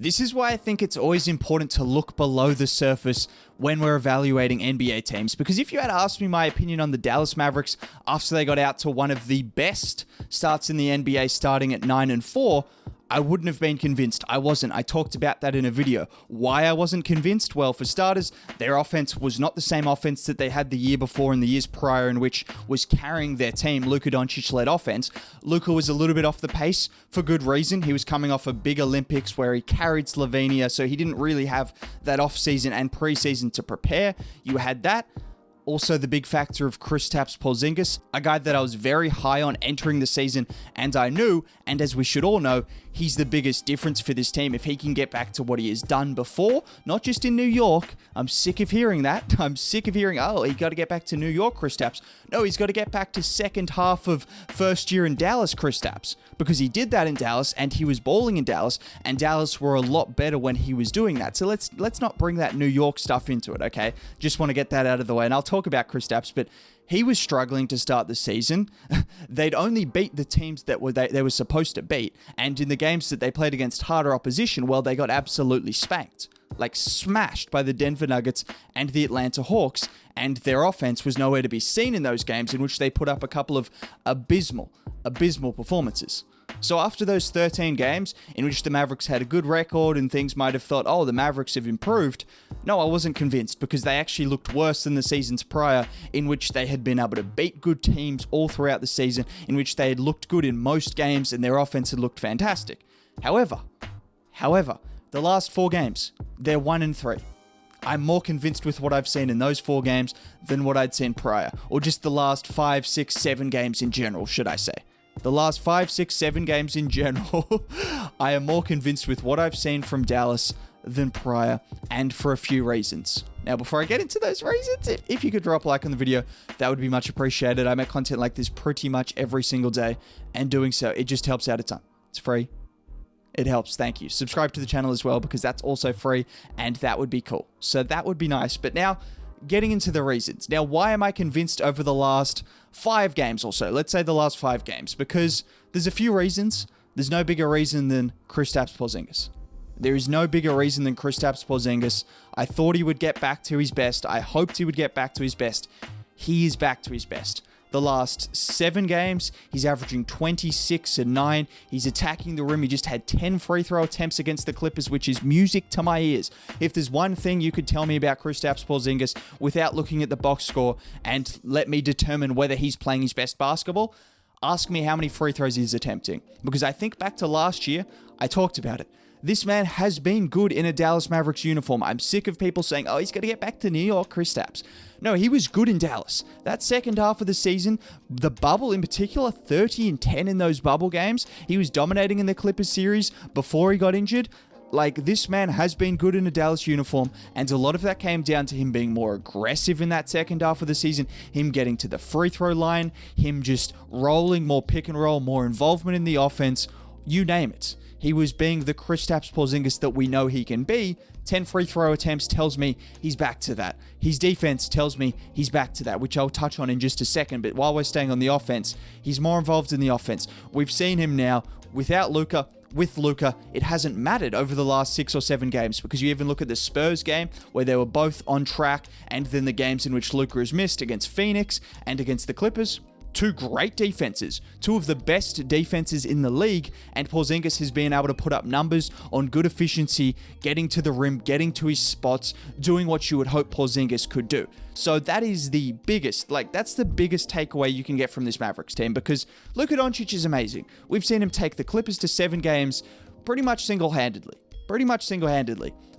This is why I think it's always important to look below the surface when we're evaluating NBA teams. Because if you had asked me my opinion on the Dallas Mavericks after they got out to one of the best starts in the NBA, starting at 9-4, I wouldn't have been convinced. I wasn't. I talked about that in a video. Why I wasn't convinced? Well, for starters, their offense was not the same offense that they had the year before and the years prior, in which was carrying their team, Luka Doncic-led offense. Luka was a little bit off the pace for good reason. He was coming off a big Olympics where he carried Slovenia, so he didn't really have that off-season and preseason to prepare. You had that. Also, the big factor of Kristaps Porzingis, a guy that I was very high on entering the season, and I knew, and as we should all know, he's the biggest difference for this team if he can get back to what he has done before, not just in New York. I'm sick of hearing that. I'm sick of hearing, oh, he got to get back to New York Kristaps. No, he's got to get back to second half of first year in Dallas Kristaps, because he did that in Dallas, and he was balling in Dallas, and Dallas were a lot better when he was doing that. So let's not bring that New York stuff into it, okay? Just want to get that out of the way, and I'll talk about Kristaps, but he was struggling to start the season. They'd only beat the teams that they were supposed to beat, and in the games that they played against harder opposition, well, they got absolutely spanked. Like smashed by the Denver Nuggets and the Atlanta Hawks, and their offense was nowhere to be seen in those games, in which they put up a couple of abysmal performances. So after those 13 games, in which the Mavericks had a good record and things might have thought, oh, the Mavericks have improved, no, I wasn't convinced, because they actually looked worse than the seasons prior, in which they had been able to beat good teams all throughout the season, in which they had looked good in most games and their offense had looked fantastic. However, the last 4 games, they're 1-3. I'm more convinced with what I've seen in those 4 games than what I'd seen prior, or just the last 5, 6, 7 games in general, should I say. The last 5, 6, 7 games in general, I am more convinced with what I've seen from Dallas than prior, and for a few reasons. Now, before I get into those reasons, if you could drop a like on the video, that would be much appreciated. I make content like this pretty much every single day, and doing so, it just helps out a ton. It's free. It helps. Thank you. Subscribe to the channel as well, because that's also free, and that would be cool. So that would be nice. But now, getting into the reasons. Now, why am I convinced over the last 5 games or so? Let's say the last 5 games, because there's a few reasons. There's no bigger reason than Kristaps Porzingis. There is no bigger reason than Kristaps Porzingis. I thought he would get back to his best. I hoped he would get back to his best. He is back to his best. The last 7 games, he's averaging 26 and 9. He's attacking the rim. He just had 10 free throw attempts against the Clippers, which is music to my ears. If there's one thing you could tell me about Kristaps Porzingis without looking at the box score and let me determine whether he's playing his best basketball, ask me how many free throws he's attempting. Because I think back to last year, I talked about it. This man has been good in a Dallas Mavericks uniform. I'm sick of people saying, oh, he's got to get back to New York, Kristaps. No, he was good in Dallas. That second half of the season, the bubble in particular, 30-10 in those bubble games. He was dominating in the Clippers series before he got injured. Like, this man has been good in a Dallas uniform, and a lot of that came down to him being more aggressive in that second half of the season, him getting to the free throw line, him just rolling, more pick and roll, more involvement in the offense, you name it. He was being the Kristaps Porzingis that we know he can be. 10 free throw attempts tells me he's back to that. His defense tells me he's back to that, which I'll touch on in just a second. But while we're staying on the offense, he's more involved in the offense. We've seen him now without Luka. With Luka, it hasn't mattered over the last 6 or 7 games, because you even look at the Spurs game where they were both on track, and then the games in which Luka has missed against Phoenix and against the Clippers. 2 great defenses, 2 of the best defenses in the league, and Porzingis has been able to put up numbers on good efficiency, getting to the rim, getting to his spots, doing what you would hope Porzingis could do. So that is the biggest, that's the biggest takeaway you can get from this Mavericks team, because Luka Doncic is amazing. We've seen him take the Clippers to 7 games pretty much single-handedly.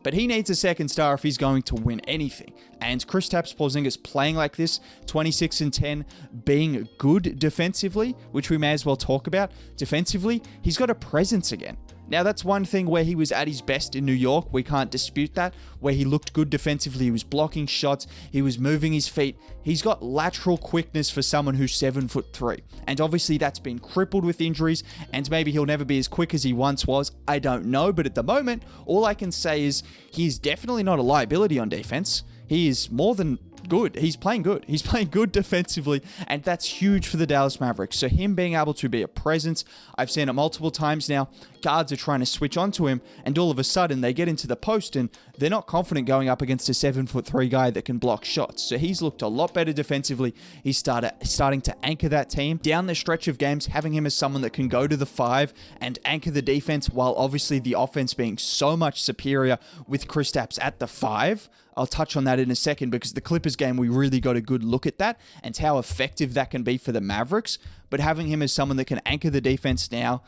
But he needs a second star if he's going to win anything. And Kristaps Porzingis playing like this, 26-10, being good defensively, which we may as well talk about. Defensively, he's got a presence again. Now, that's one thing where he was at his best in New York. We can't dispute that. Where he looked good defensively, he was blocking shots, he was moving his feet. He's got lateral quickness for someone who's 7'3". And obviously that's been crippled with injuries, and maybe he'll never be as quick as he once was. I don't know, but at the moment, all I can say is he's definitely not a liability on defense. He is more than good. He's playing good. He's playing good defensively, and that's huge for the Dallas Mavericks. So him being able to be a presence, I've seen it multiple times now. Guards are trying to switch onto him, and all of a sudden they get into the post, and they're not confident going up against a 7'3" guy that can block shots. So he's looked a lot better defensively. He's starting to anchor that team down the stretch of games, having him as someone that can go to the 5 and anchor the defense, while obviously the offense being so much superior with Kristaps at the 5. I'll touch on that in a second, because the Clippers game, we really got a good look at that and how effective that can be for the Mavericks. But having him as someone that can anchor the defense now,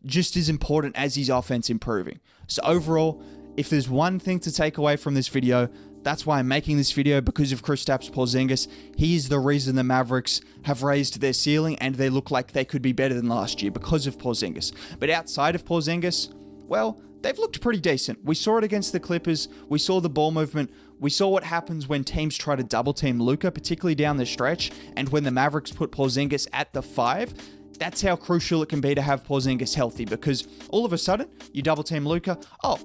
just as important as his offense improving. So overall, if there's one thing to take away from this video, that's why I'm making this video, because of Kristaps Porzingis. He is the reason the Mavericks have raised their ceiling, and they look like they could be better than last year because of Porzingis. But outside of Porzingis, well, they've looked pretty decent. We saw it against the Clippers. We saw the ball movement. We saw what happens when teams try to double team Luka, particularly down the stretch, and when the Mavericks put Porzingis at the 5. That's how crucial it can be to have Porzingis healthy, because all of a sudden, you double team Luka,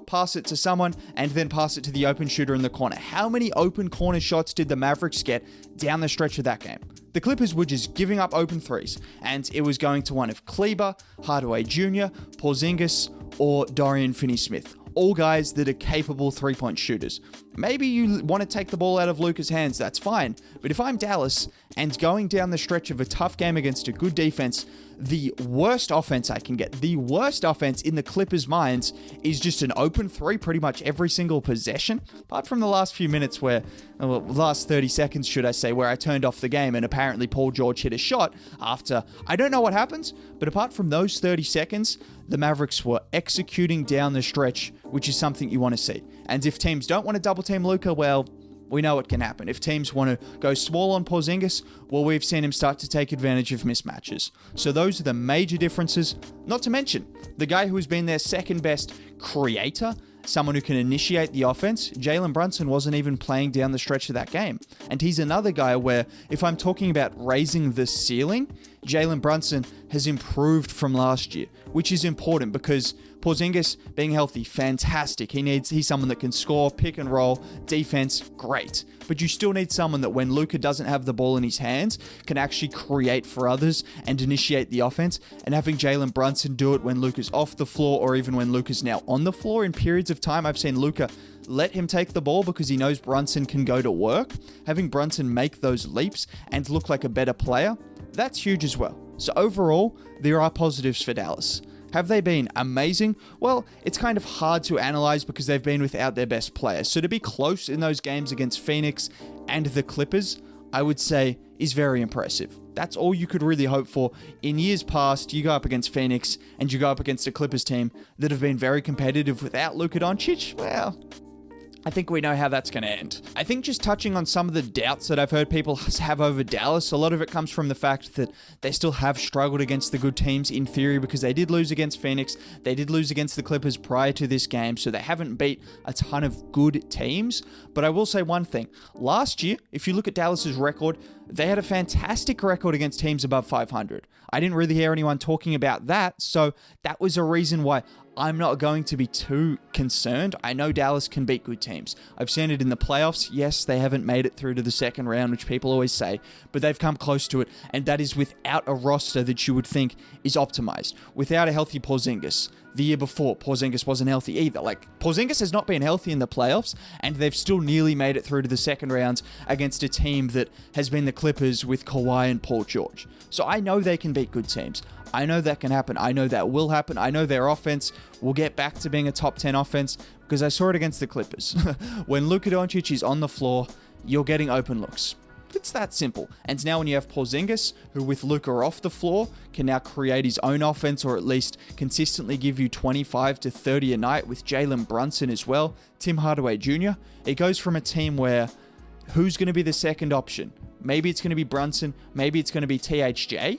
pass it to someone, and then pass it to the open shooter in the corner. How many open corner shots did the Mavericks get down the stretch of that game? The Clippers were just giving up open threes, and it was going to one of Kleber, Hardaway Jr., Porzingis, or Dorian Finney-Smith. All guys that are capable three-point shooters. Maybe you want to take the ball out of Luka's hands, that's fine. But if I'm Dallas and going down the stretch of a tough game against a good defense, the worst offense I can get, the worst offense in the Clippers' minds is just an open 3 pretty much every single possession. Apart from the last few minutes last 30 seconds, should I say, where I turned off the game and apparently Paul George hit a shot after, I don't know what happened, but apart from those 30 seconds, the Mavericks were executing down the stretch, which is something you want to see. And if teams don't want to double team Luka, well, we know what can happen. If teams want to go small on Porzingis, well, we've seen him start to take advantage of mismatches. So those are the major differences. Not to mention, the guy who has been their second best creator, someone who can initiate the offense, Jalen Brunson wasn't even playing down the stretch of that game. And he's another guy where, if I'm talking about raising the ceiling, Jalen Brunson has improved from last year, which is important because Porzingis being healthy, fantastic. He's someone that can score, pick and roll, defense, great. But you still need someone that when Luka doesn't have the ball in his hands, can actually create for others and initiate the offense. And having Jalen Brunson do it when Luka's off the floor, or even when Luka's now on the floor in periods of time, I've seen Luka let him take the ball because he knows Brunson can go to work. Having Brunson make those leaps and look like a better player, that's huge as well. So overall, there are positives for Dallas. Have they been amazing? Well, it's kind of hard to analyze because they've been without their best players. So to be close in those games against Phoenix and the Clippers, I would say is very impressive. That's all you could really hope for. In years past, you go up against Phoenix and you go up against a Clippers team that have been very competitive without Luka Doncic. Well, I think we know how that's going to end. I think just touching on some of the doubts that I've heard people have over Dallas, a lot of it comes from the fact that they still have struggled against the good teams in theory, because they did lose against Phoenix, they did lose against the Clippers prior to this game, so they haven't beat a ton of good teams. But I will say one thing. Last year, if you look at Dallas's record, they had a fantastic record against teams above 500. I didn't really hear anyone talking about that, so that was a reason why I'm not going to be too concerned. I know Dallas can beat good teams. I've seen it in the playoffs. Yes, they haven't made it through to the second round, which people always say, but they've come close to it, and that is without a roster that you would think is optimized. Without a healthy Porzingis. The year before, Porzingis wasn't healthy either. Porzingis has not been healthy in the playoffs, and they've still nearly made it through to the second round against a team that has been the Clippers with Kawhi and Paul George. So I know they can beat good teams. I know that can happen. I know that will happen. I know their offense will get back to being a top 10 offense because I saw it against the Clippers. When Luka Doncic is on the floor, you're getting open looks. It's that simple. And now when you have Porzingis, who with Luka off the floor, can now create his own offense, or at least consistently give you 25 to 30 a night with Jalen Brunson as well, Tim Hardaway Jr., it goes from a team where who's going to be the second option? Maybe it's going to be Brunson, maybe it's going to be THJ.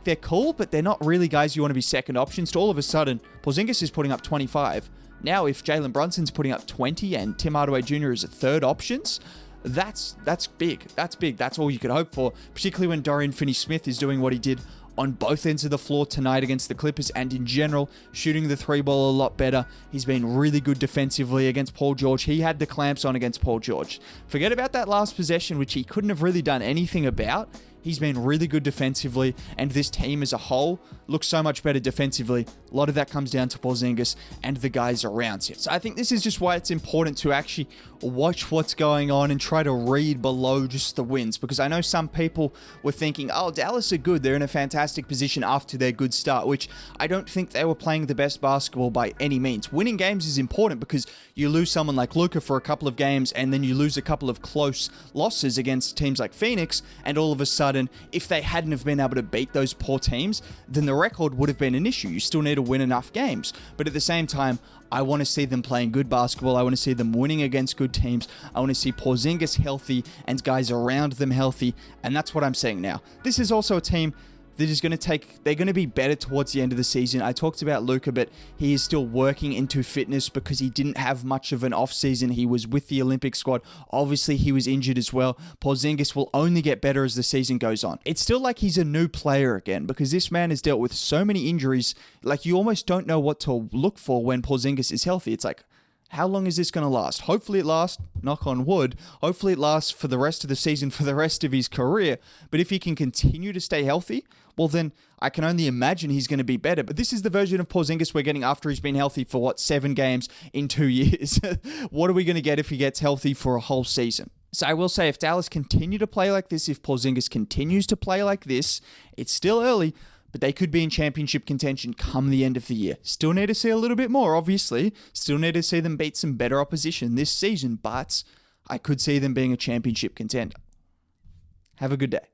They're cool, but they're not really guys you want to be second options to. All of a sudden, Porzingis is putting up 25. Now, if Jalen Brunson's putting up 20 and Tim Hardaway Jr. is a third options, that's big. That's big. That's all you could hope for, particularly when Dorian Finney-Smith is doing what he did on both ends of the floor tonight against the Clippers, and in general, shooting the three ball a lot better. He's been really good defensively against Paul George. He had the clamps on against Paul George. Forget about that last possession, which he couldn't have really done anything about. He's been really good defensively, and this team as a whole looks so much better defensively. A lot of that comes down to Porzingis and the guys around him. So I think this is just why it's important to actually watch what's going on and try to read below just the wins, because I know some people were thinking, oh, Dallas are good. They're in a fantastic position after their good start, which I don't think they were playing the best basketball by any means. Winning games is important because you lose someone like Luka for a couple of games, and then you lose a couple of close losses against teams like Phoenix, and all of a sudden, if they hadn't have been able to beat those poor teams, then the record would have been an issue. You still need to win enough games. But at the same time, I want to see them playing good basketball. I want to see them winning against good teams. I want to see Porzingis healthy and guys around them healthy. And that's what I'm saying now. This is also a team that is going to they're going to be better towards the end of the season. I talked about Luka, but he is still working into fitness because he didn't have much of an off season. He was with the Olympic squad. Obviously, he was injured as well. Porzingis will only get better as the season goes on. It's still like he's a new player again because this man has dealt with so many injuries. Like, you almost don't know what to look for when Porzingis is healthy. It's like, how long is this going to last? Hopefully it lasts, knock on wood, hopefully it lasts for the rest of the season, for the rest of his career. But if he can continue to stay healthy, well then I can only imagine he's going to be better. But this is the version of Porzingis we're getting after he's been healthy for, 7 games in 2 years. What are we going to get if he gets healthy for a whole season? So I will say, if Dallas continue to play like this, if Porzingis continues to play like this, it's still early, but they could be in championship contention come the end of the year. Still need to see a little bit more, obviously. Still need to see them beat some better opposition this season, but I could see them being a championship contender. Have a good day.